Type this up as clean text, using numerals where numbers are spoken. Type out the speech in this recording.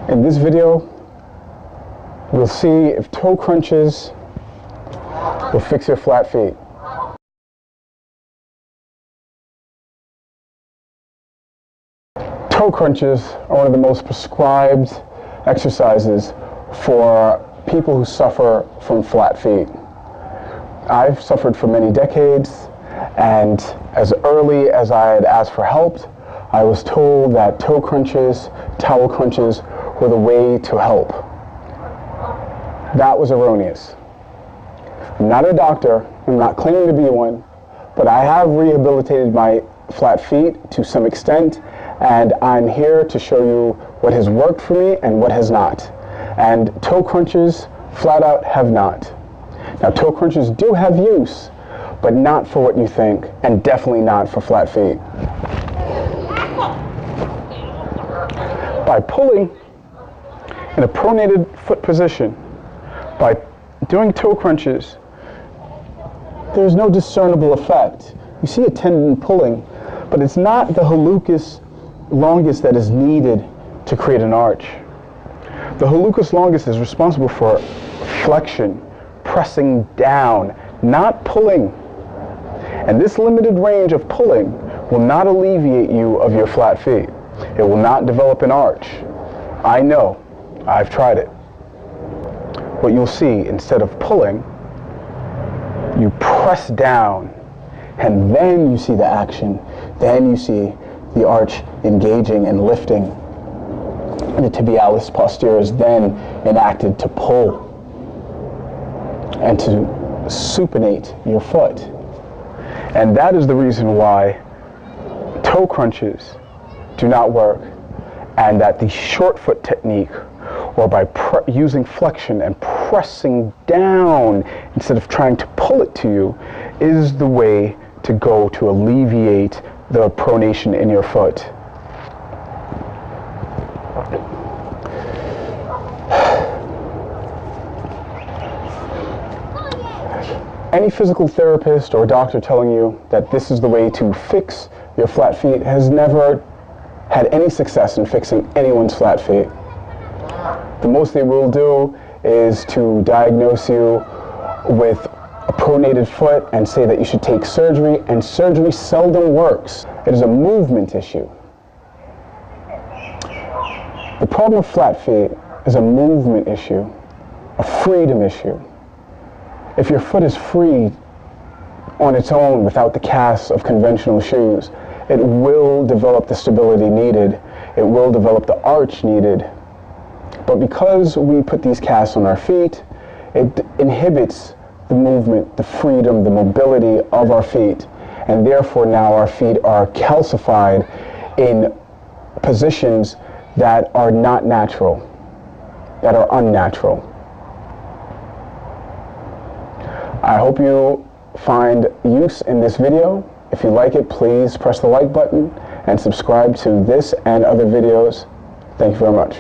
In this video, we'll see if toe crunches will fix your flat feet. Toe crunches are one of the most prescribed exercises for people who suffer from flat feet. I've suffered for many decades, and as early as I had asked for help, I was told that toe crunches, towel crunches were the way to help. That was erroneous. I'm not a doctor, I'm not claiming to be one, but I have rehabilitated my flat feet to some extent, and I'm here to show you what has worked for me and what has not. And toe crunches, flat out, have not. Now, toe crunches do have use, but not for what you think, and definitely not for flat feet. By pulling in a pronated foot position, by doing toe crunches, there's no discernible effect. You see a tendon pulling, but it's not the hallucis longus that is needed to create an arch. The hallucis longus is responsible for flexion, pressing down, not pulling. And this limited range of pulling will not alleviate you of your flat feet. It will not develop an arch. I know. I've tried it. What you'll see, instead of pulling, you press down, and then you see the action. Then you see the arch engaging and lifting. The tibialis posterior is then enacted to pull and to supinate your foot. And that is the reason why toe crunches do not work, and that the short foot technique, or by using flexion and pressing down instead of trying to pull it to you, is the way to go to alleviate the pronation in your foot. Any physical therapist or doctor telling you that this is the way to fix your flat feet has never had any success in fixing anyone's flat feet. The most they will do is to diagnose you with a pronated foot and say that you should take surgery, and surgery seldom works. It is a movement issue. The problem with flat feet is a movement issue, a freedom issue. If your foot is free on its own without the casts of conventional shoes, it will develop the stability needed. It will develop the arch needed. But because we put these casts on our feet, it inhibits the movement, the freedom, the mobility of our feet. And therefore now our feet are calcified in positions that are not natural, that are unnatural. I hope you find use in this video. If you like it, please press the like button and subscribe to this and other videos. Thank you very much.